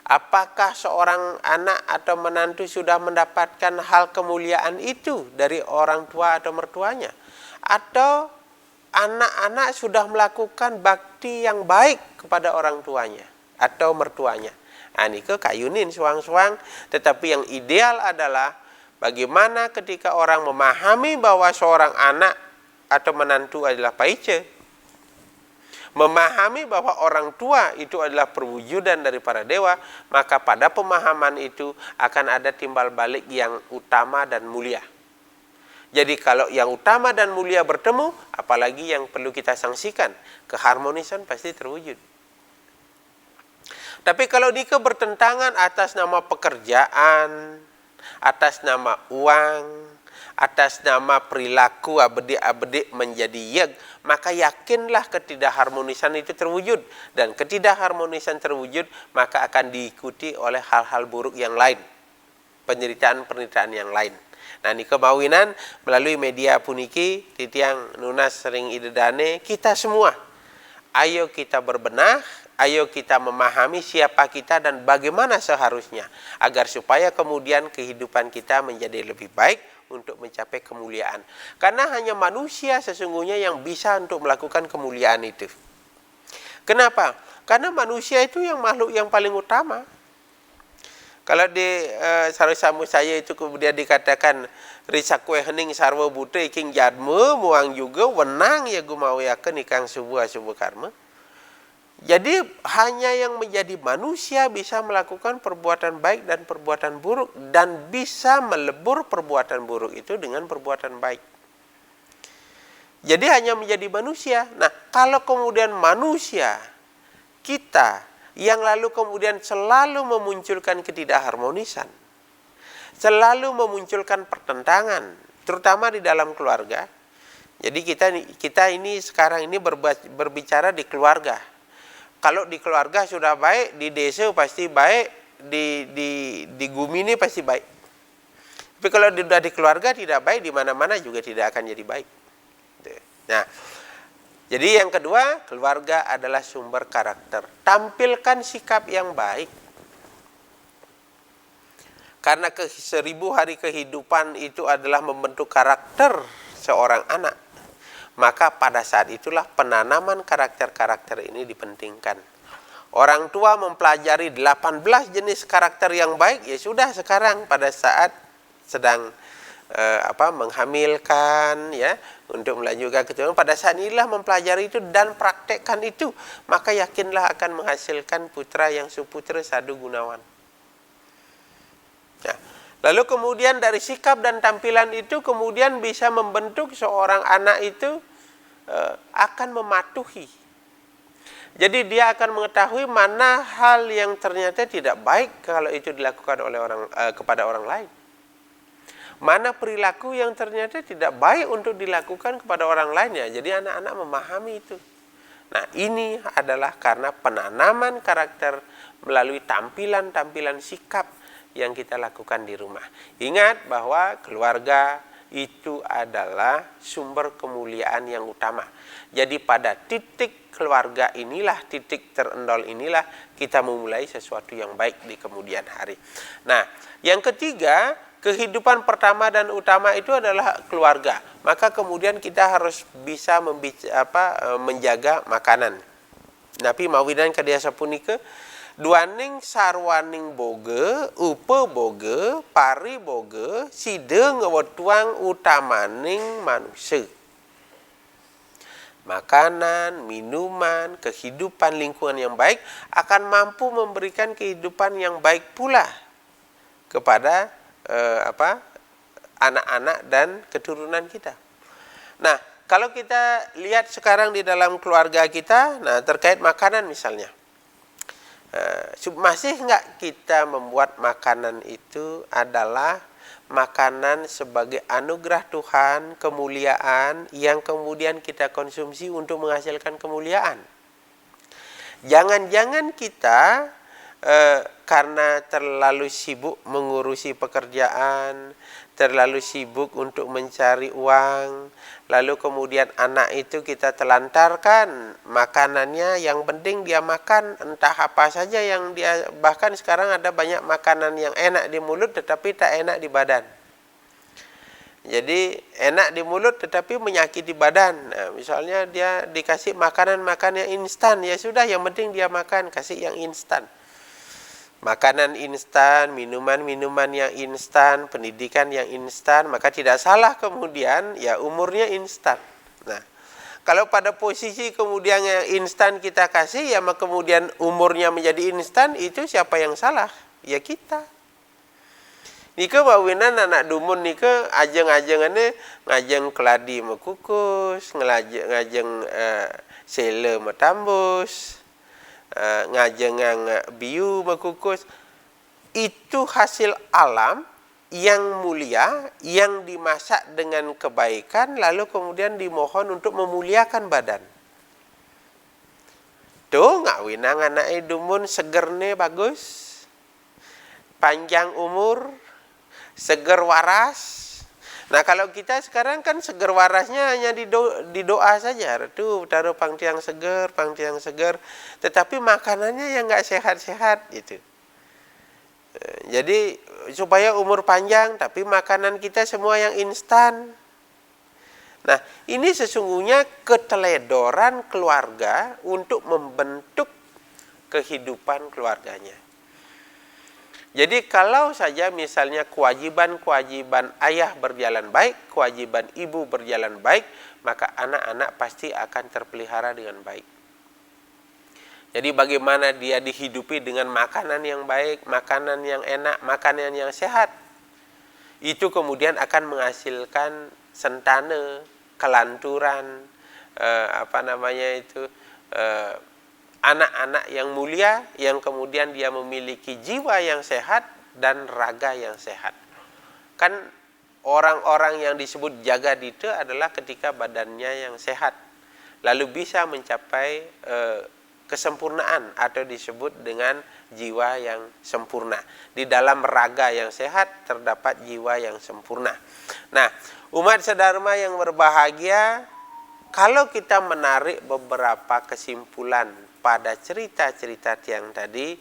Apakah seorang anak atau menantu sudah mendapatkan hal kemuliaan itu dari orang tua atau mertuanya? Atau anak-anak sudah melakukan bakti yang baik kepada orang tuanya atau mertuanya? Nah, ini ke kayunin suang-suang, tetapi yang ideal adalah bagaimana ketika orang memahami bahwa seorang anak atau menantu adalah paice, memahami bahwa orang tua itu adalah perwujudan daripada dewa, maka pada pemahaman itu akan ada timbal balik yang utama dan mulia. Jadi kalau yang utama dan mulia bertemu, apalagi yang perlu kita sangsikan, keharmonisan pasti terwujud. Tapi kalau dika bertentangan atas nama pekerjaan, atas nama uang, atas nama perilaku abedik-abedik menjadi yeg, maka yakinlah ketidakharmonisan itu terwujud. Dan ketidakharmonisan terwujud, maka akan diikuti oleh hal-hal buruk yang lain, penderitaan-penderitaan yang lain. Nah, ini kemawinan melalui media puniki, titiang nunas sering idedane, kita semua, ayo kita berbenah, ayo kita memahami siapa kita dan bagaimana seharusnya, agar supaya kemudian kehidupan kita menjadi lebih baik untuk mencapai kemuliaan. Karena hanya manusia sesungguhnya yang bisa untuk melakukan kemuliaan itu. Kenapa? Karena manusia itu yang makhluk yang paling utama. Kalau di samu saya itu kemudian dikatakan risakwe hening sarwa bute king jadme muang juga wenang ya gumawiakeun ikang sebuah karma. Jadi hanya yang menjadi manusia bisa melakukan perbuatan baik dan perbuatan buruk, dan bisa melebur perbuatan buruk itu dengan perbuatan baik. Jadi hanya menjadi manusia. Nah, kalau kemudian manusia kita yang lalu kemudian selalu memunculkan ketidakharmonisan, selalu memunculkan pertentangan, terutama di dalam keluarga. Jadi kita ini sekarang ini berbicara di keluarga. Kalau di keluarga sudah baik, di desa pasti baik, di gumi ini pasti baik. Tapi kalau sudah di keluarga tidak baik, di mana-mana juga tidak akan jadi baik. Nah, jadi yang kedua, keluarga adalah sumber karakter. Tampilkan sikap yang baik. Karena 1000 hari kehidupan itu adalah membentuk karakter seorang anak. Maka pada saat itulah penanaman karakter-karakter ini dipentingkan. Orang tua mempelajari 18 jenis karakter yang baik, ya sudah sekarang pada saat sedang menghamilkan, ya, untuk melanjutkan keturunan, pada saat inilah mempelajari itu dan praktekkan itu, maka yakinlah akan menghasilkan putra yang suputra sadu gunawan. Nah, lalu kemudian dari sikap dan tampilan itu kemudian bisa membentuk seorang anak itu akan mematuhi. Jadi dia akan mengetahui mana hal yang ternyata tidak baik kalau itu dilakukan oleh kepada orang lain. Mana perilaku yang ternyata tidak baik untuk dilakukan kepada orang lainnya. Jadi anak-anak memahami itu. Nah, ini adalah karena penanaman karakter melalui tampilan-tampilan sikap yang kita lakukan di rumah. Ingat bahwa keluarga itu adalah sumber kemuliaan yang utama. Jadi pada titik keluarga inilah, titik terendol inilah kita memulai sesuatu yang baik di kemudian hari. Nah, yang ketiga, kehidupan pertama dan utama itu adalah keluarga. Maka kemudian kita harus bisa menjaga makanan. Nabi mawinan kadiasa punika, duaning sarwaning boge, upe boge, pari boge, side ngewetuang utamaning manusia. Makanan, minuman, kehidupan lingkungan yang baik akan mampu memberikan kehidupan yang baik pula kepada anak-anak dan keturunan kita. Nah, kalau kita lihat sekarang di dalam keluarga kita, nah terkait makanan misalnya, masih enggak kita membuat makanan itu adalah makanan sebagai anugerah Tuhan, kemuliaan yang kemudian kita konsumsi untuk menghasilkan kemuliaan. Jangan-jangan kita karena terlalu sibuk mengurusi pekerjaan, terlalu sibuk untuk mencari uang, lalu kemudian anak itu kita telantarkan makanannya, yang penting dia makan entah apa saja yang dia, bahkan sekarang ada banyak makanan yang enak di mulut tetapi tak enak di badan. Jadi enak di mulut tetapi menyakiti badan. Nah, misalnya dia dikasih makanan-makanan yang instan, ya sudah, yang penting dia makan, kasih yang instan. Makanan instan, minuman-minuman yang instan, pendidikan yang instan, maka tidak salah kemudian ya umurnya instan. Nah, kalau pada posisi kemudian yang instan kita kasih, ya maka kemudian umurnya menjadi instan, itu siapa yang salah? Ya kita. Nika bawinan anak dumun nika ajeng-ajengannya ngajeng keladi mekukus, ngajeng sele metambus, ngajeng biu mekukus. Itu hasil alam yang mulia, yang dimasak dengan kebaikan, lalu kemudian dimohon untuk memuliakan badan. Tuh ngawinang anak dumun segerne bagus, panjang umur, seger waras. Nah, kalau kita sekarang kan seger warasnya hanya di doa saja. Tuh taruh pangtiang seger, tetapi makanannya yang nggak sehat-sehat gitu. Jadi supaya umur panjang, tapi makanan kita semua yang instan. Nah, ini sesungguhnya keteledoran keluarga untuk membentuk kehidupan keluarganya. Jadi kalau saja misalnya kewajiban-kewajiban ayah berjalan baik, kewajiban ibu berjalan baik, maka anak-anak pasti akan terpelihara dengan baik. Jadi bagaimana dia dihidupi dengan makanan yang baik, makanan yang enak, makanan yang sehat, itu kemudian akan menghasilkan sentane, kelanturan, anak-anak yang mulia, yang kemudian dia memiliki jiwa yang sehat dan raga yang sehat. Kan orang-orang yang disebut jaga dite adalah ketika badannya yang sehat, lalu bisa mencapai kesempurnaan atau disebut dengan jiwa yang sempurna. Di dalam raga yang sehat terdapat jiwa yang sempurna. Nah, umat sedharma yang berbahagia, kalau kita menarik beberapa kesimpulan pada cerita-cerita tiang tadi,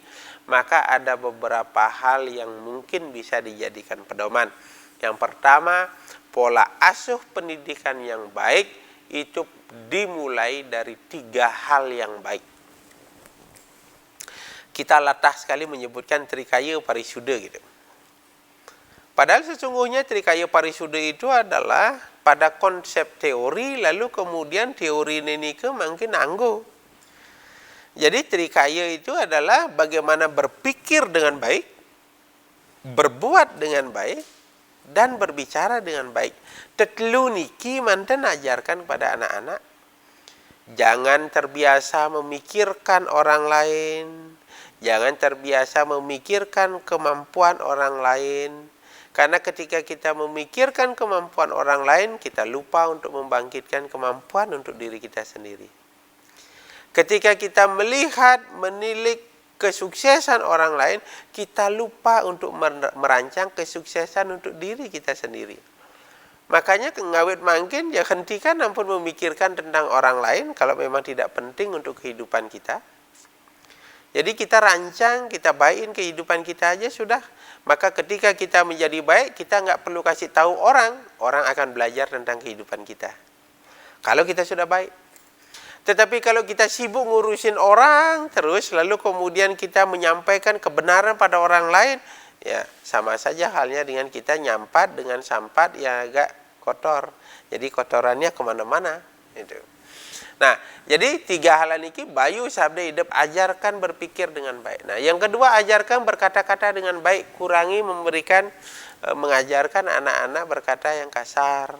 maka ada beberapa hal yang mungkin bisa dijadikan pedoman. Yang pertama, pola asuh pendidikan yang baik itu dimulai dari 3 hal yang baik. Kita latah sekali menyebutkan trikaya parisuda gitu. Padahal sesungguhnya trikaya parisuda itu adalah pada konsep teori, lalu kemudian teori ini ke makin anggo. Jadi trikaya itu adalah bagaimana berpikir dengan baik, berbuat dengan baik, dan berbicara dengan baik. Tetelu niki manten ajarkan pada anak-anak. Jangan terbiasa memikirkan orang lain, jangan terbiasa memikirkan kemampuan orang lain. Karena ketika kita memikirkan kemampuan orang lain, kita lupa untuk membangkitkan kemampuan untuk diri kita sendiri. Ketika kita melihat, menilik kesuksesan orang lain, kita lupa untuk merancang kesuksesan untuk diri kita sendiri. Makanya ngawit mangkin, ya hentikan ampun memikirkan tentang orang lain kalau memang tidak penting untuk kehidupan kita. Jadi kita rancang, kita baikin kehidupan kita aja sudah. Maka ketika kita menjadi baik, kita nggak perlu kasih tahu orang, orang akan belajar tentang kehidupan kita. Kalau kita sudah baik. Tetapi kalau kita sibuk ngurusin orang terus, lalu kemudian kita menyampaikan kebenaran pada orang lain, ya sama saja halnya dengan kita nyampat dengan sampat yang agak kotor. Jadi kotorannya kemana-mana. Itu. Nah, jadi 3 hal ini bayu sabda hidup, ajarkan berpikir dengan baik. Nah, yang kedua, ajarkan berkata-kata dengan baik, kurangi mengajarkan anak-anak berkata yang kasar,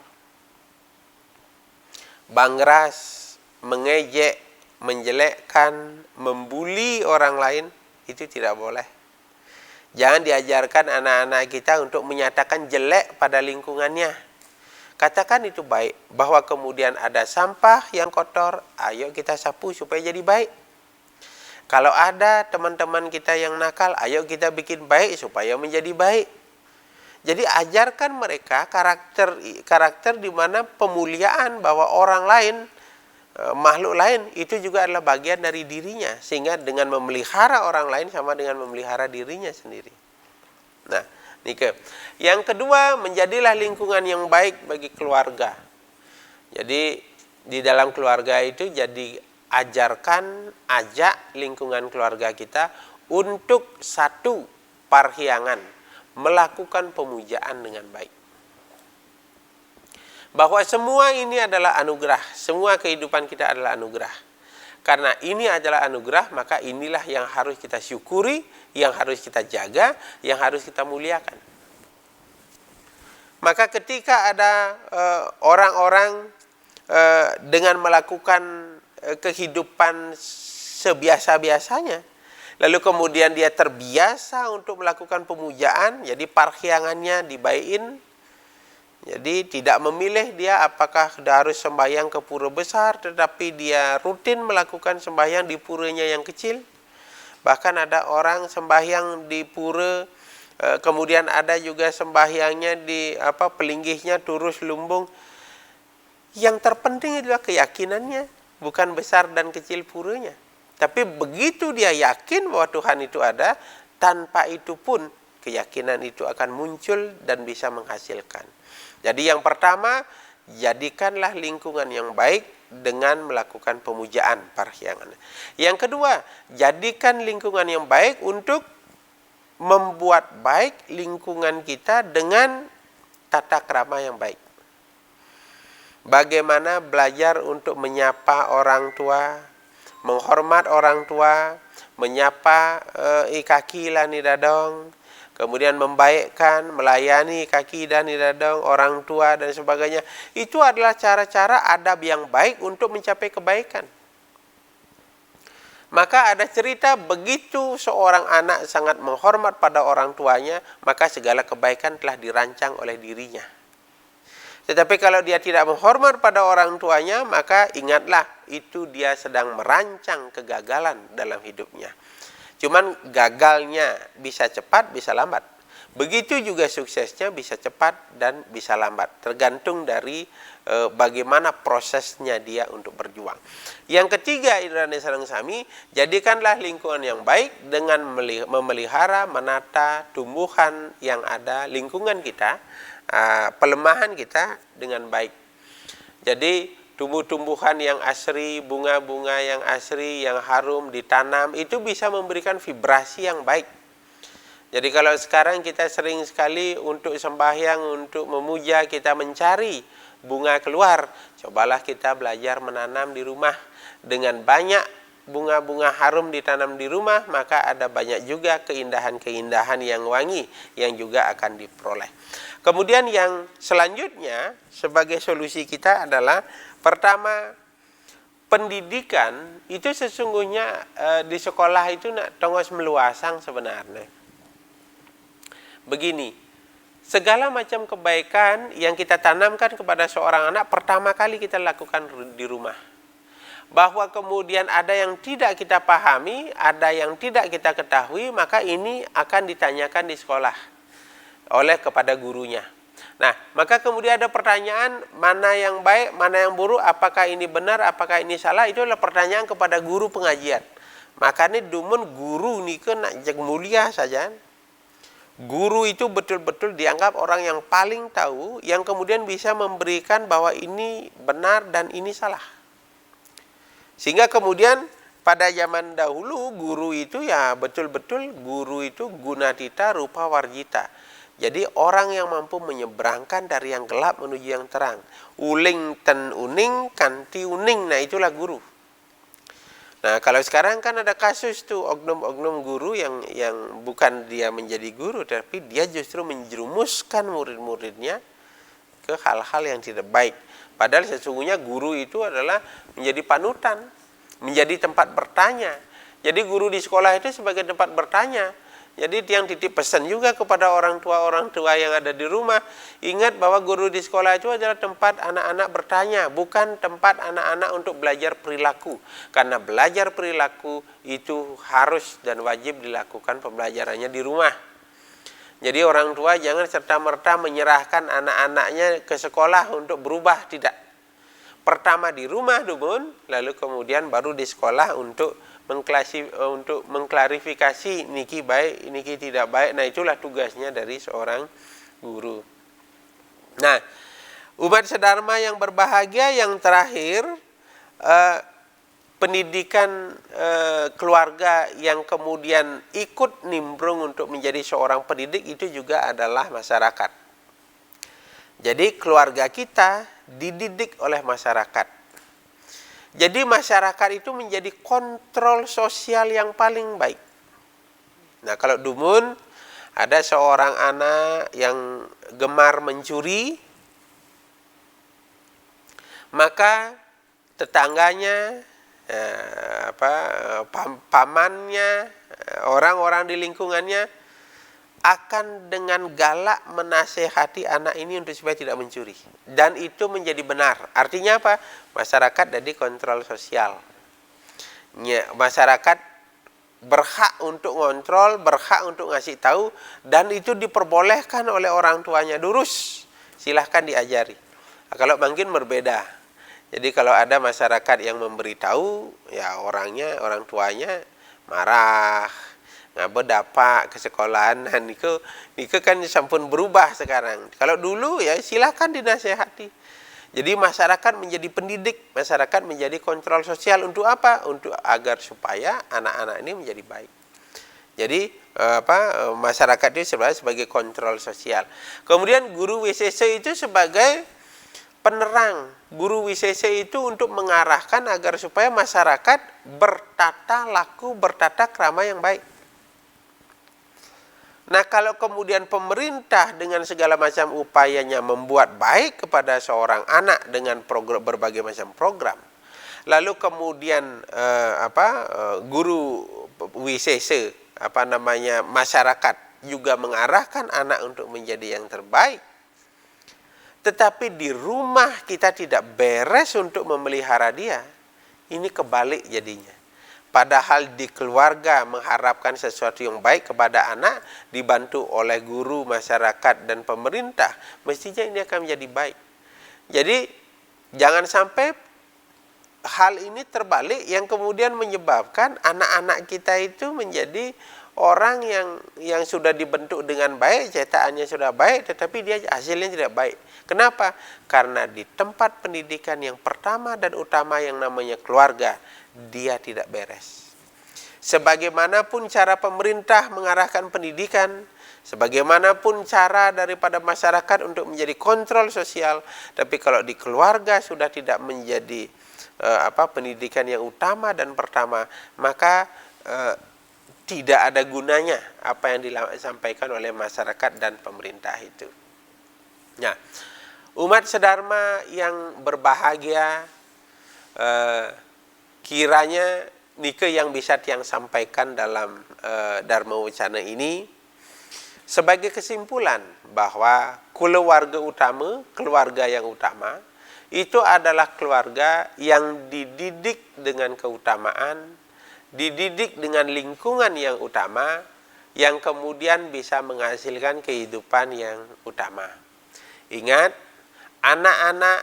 bangras, mengejek, menjelekkan, membuli orang lain, itu tidak boleh. Jangan diajarkan anak-anak kita untuk menyatakan jelek pada lingkungannya. Katakan itu baik, bahwa kemudian ada sampah yang kotor, ayo kita sapu supaya jadi baik. Kalau ada teman-teman kita yang nakal, ayo kita bikin baik supaya menjadi baik. Jadi ajarkan mereka karakter di mana pemuliaan bahwa orang lain, makhluk lain itu juga adalah bagian dari dirinya, sehingga dengan memelihara orang lain sama dengan memelihara dirinya sendiri. Nah, yang kedua, menjadilah lingkungan yang baik bagi keluarga. Jadi di dalam keluarga itu jadi ajak lingkungan keluarga kita untuk satu parhyangan, melakukan pemujaan dengan baik. Bahwa semua ini adalah anugerah, semua kehidupan kita adalah anugerah. Karena ini adalah anugerah, maka inilah yang harus kita syukuri, yang harus kita jaga, yang harus kita muliakan. Maka ketika ada orang-orang dengan melakukan kehidupan sebiasa-biasanya, lalu kemudian dia terbiasa untuk melakukan pemujaan, jadi parhyangannya dibaikin. Jadi tidak memilih dia apakah harus sembahyang ke pura besar, tetapi dia rutin melakukan sembahyang di puranya yang kecil. Bahkan ada orang sembahyang di pura, kemudian ada juga sembahyangnya di pelinggihnya Turus Lumbung. Yang terpenting adalah keyakinannya, bukan besar dan kecil puranya. Tapi begitu dia yakin bahwa Tuhan itu ada, tanpa itu pun keyakinan itu akan muncul dan bisa menghasilkan. Jadi yang pertama, jadikanlah lingkungan yang baik dengan melakukan pemujaan parhyangan. Yang kedua, jadikan lingkungan yang baik untuk membuat baik lingkungan kita dengan tata krama yang baik. Bagaimana belajar untuk menyapa orang tua, menghormat orang tua, menyapa kaki lani dadong, kemudian membaikkan, melayani kaki dan dadong, orang tua dan sebagainya. Itu adalah cara-cara adab yang baik untuk mencapai kebaikan. Maka ada cerita begitu seorang anak sangat menghormat pada orang tuanya, maka segala kebaikan telah dirancang oleh dirinya. Tetapi kalau dia tidak menghormat pada orang tuanya, maka ingatlah itu dia sedang merancang kegagalan dalam hidupnya. Cuman gagalnya bisa cepat, bisa lambat. Begitu juga suksesnya bisa cepat dan bisa lambat. Tergantung dari bagaimana prosesnya dia untuk berjuang. Yang ketiga, Indrani Sareng Sami, jadikanlah lingkungan yang baik dengan memelihara, menata tumbuhan yang ada, lingkungan kita, pelemahan kita dengan baik. Jadi tumbuh-tumbuhan yang asri, bunga-bunga yang asri, yang harum ditanam, itu bisa memberikan vibrasi yang baik. Jadi kalau sekarang kita sering sekali untuk sembahyang, untuk memuja, kita mencari bunga keluar, cobalah kita belajar menanam di rumah. Dengan banyak bunga-bunga harum ditanam di rumah, maka ada banyak juga keindahan-keindahan yang wangi yang juga akan diperoleh. Kemudian yang selanjutnya sebagai solusi kita adalah, pertama, pendidikan itu sesungguhnya di sekolah itu nak tongos meluasang sebenarnya. Begini, segala macam kebaikan yang kita tanamkan kepada seorang anak pertama kali kita lakukan di rumah. Bahwa kemudian ada yang tidak kita pahami, ada yang tidak kita ketahui, maka ini akan ditanyakan di sekolah oleh kepada gurunya. Nah, maka kemudian ada pertanyaan, mana yang baik, mana yang buruk, apakah ini benar, apakah ini salah, itu adalah pertanyaan kepada guru pengajian. Makanya dumun guru ni ke nak jeg mulia saja. Guru itu betul-betul dianggap orang yang paling tahu, yang kemudian bisa memberikan bahwa ini benar dan ini salah. Sehingga kemudian pada zaman dahulu guru itu ya betul-betul guru itu gunatita rupa warjita. Jadi orang yang mampu menyeberangkan dari yang gelap menuju yang terang. Uling ten uning, kanti uning, nah itulah guru. Nah kalau sekarang kan ada kasus tuh oknum-oknum guru yang bukan dia menjadi guru, tapi dia justru menjerumuskan murid-muridnya ke hal-hal yang tidak baik. Padahal sesungguhnya guru itu adalah menjadi panutan, menjadi tempat bertanya. Jadi guru di sekolah itu sebagai tempat bertanya. Jadi yang titip pesan juga kepada orang tua yang ada di rumah, ingat bahwa guru di sekolah itu adalah tempat anak-anak bertanya, bukan tempat anak-anak untuk belajar perilaku. Karena belajar perilaku itu harus dan wajib dilakukan pembelajarannya di rumah. Jadi orang tua jangan serta-merta menyerahkan anak-anaknya ke sekolah untuk berubah, tidak. Pertama di rumah dulu, lalu kemudian baru di sekolah untuk mengklarifikasi niki baik, niki tidak baik. Nah, itulah tugasnya dari seorang guru. Nah, umat sedharma yang berbahagia, yang terakhir, pendidikan keluarga yang kemudian ikut nimbrung untuk menjadi seorang pendidik itu juga adalah masyarakat. Jadi keluarga kita dididik oleh masyarakat. Jadi masyarakat itu menjadi kontrol sosial yang paling baik. Nah, kalau dumun ada seorang anak yang gemar mencuri, maka tetangganya, pamannya, orang-orang di lingkungannya akan dengan galak menasehati anak ini untuk supaya tidak mencuri. Dan itu menjadi benar. Artinya apa? Masyarakat jadi kontrol sosial. Masyarakat berhak untuk ngontrol, berhak untuk ngasih tahu, dan itu diperbolehkan oleh orang tuanya. Durus, silahkan diajari. Nah, kalau mungkin berbeda. Jadi kalau ada masyarakat yang memberitahu, ya orang tuanya marah, ngabedapak ke sekolahan. Nah, niku kan sampun berubah sekarang. Kalau dulu ya silakan dinasehati. Jadi masyarakat menjadi pendidik, masyarakat menjadi kontrol sosial untuk apa? Untuk agar supaya anak-anak ini menjadi baik. Jadi masyarakat itu sebagai kontrol sosial. Kemudian guru WCC itu sebagai penerang. Guru WCC itu untuk mengarahkan agar supaya masyarakat bertata laku, bertata krama yang baik. Nah, kalau kemudian pemerintah dengan segala macam upayanya membuat baik kepada seorang anak dengan berbagai macam program, lalu kemudian guru WCC masyarakat juga mengarahkan anak untuk menjadi yang terbaik, tetapi di rumah kita tidak beres untuk memelihara dia, ini kebalik jadinya. Padahal di keluarga mengharapkan sesuatu yang baik kepada anak, dibantu oleh guru, masyarakat, dan pemerintah, mestinya ini akan menjadi baik. Jadi jangan sampai hal ini terbalik yang kemudian menyebabkan anak-anak kita itu menjadi orang yang sudah dibentuk dengan baik, cetakannya sudah baik, tetapi dia hasilnya tidak baik. Kenapa? Karena di tempat pendidikan yang pertama dan utama yang namanya keluarga, dia tidak beres. Sebagaimanapun cara pemerintah mengarahkan pendidikan, sebagaimanapun cara daripada masyarakat untuk menjadi kontrol sosial, tapi kalau di keluarga sudah tidak menjadi pendidikan yang utama dan pertama, maka tidak ada gunanya apa yang disampaikan oleh masyarakat dan pemerintah itu. Nah, umat sedharma yang berbahagia, kiranya nike yang bisa tiang sampaikan dalam Dharma Wacana ini sebagai kesimpulan bahwa keluarga yang utama itu adalah keluarga yang dididik dengan keutamaan, dididik dengan lingkungan yang utama, yang kemudian bisa menghasilkan kehidupan yang utama. Ingat, anak-anak,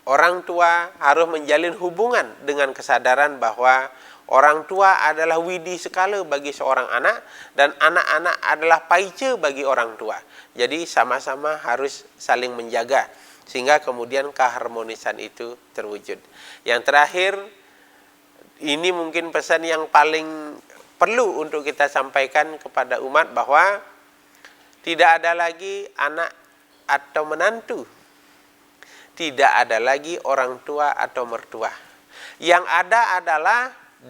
orang tua harus menjalin hubungan dengan kesadaran bahwa orang tua adalah widi sekala bagi seorang anak, dan anak-anak adalah paice bagi orang tua. Jadi sama-sama harus saling menjaga, sehingga kemudian keharmonisan itu terwujud. Yang terakhir, ini mungkin pesan yang paling perlu untuk kita sampaikan kepada umat, bahwa tidak ada lagi anak atau menantu, tidak ada lagi orang tua atau mertua. Yang ada adalah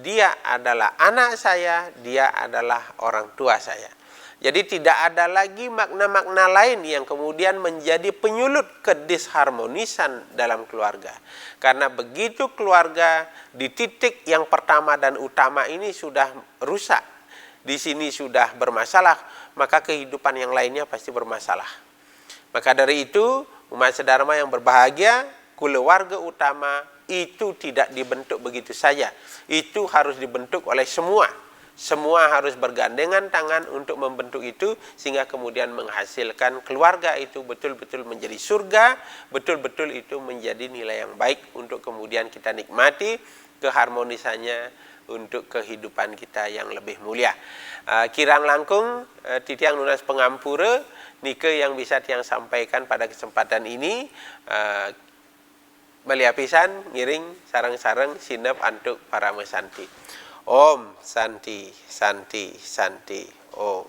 dia adalah anak saya, dia adalah orang tua saya. Jadi tidak ada lagi makna-makna lain yang kemudian menjadi penyulut kedisharmonisan dalam keluarga. Karena begitu keluarga di titik yang pertama dan utama ini sudah rusak, di sini sudah bermasalah, maka kehidupan yang lainnya pasti bermasalah. Maka dari itu, umat sedharma yang berbahagia, keluarga utama itu tidak dibentuk begitu saja. Itu harus dibentuk oleh semua. Semua harus bergandengan tangan untuk membentuk itu, sehingga kemudian menghasilkan keluarga itu betul-betul menjadi surga, betul-betul itu menjadi nilai yang baik untuk kemudian kita nikmati keharmonisannya untuk kehidupan kita yang lebih mulia. Kirang langkung titiang nunas pengampura nike yang bisa tiang sampaikan pada kesempatan ini. Meliapisan ngiring sarang-sarang sinep antuk para mesanti. Om Santi Santi Santi Om.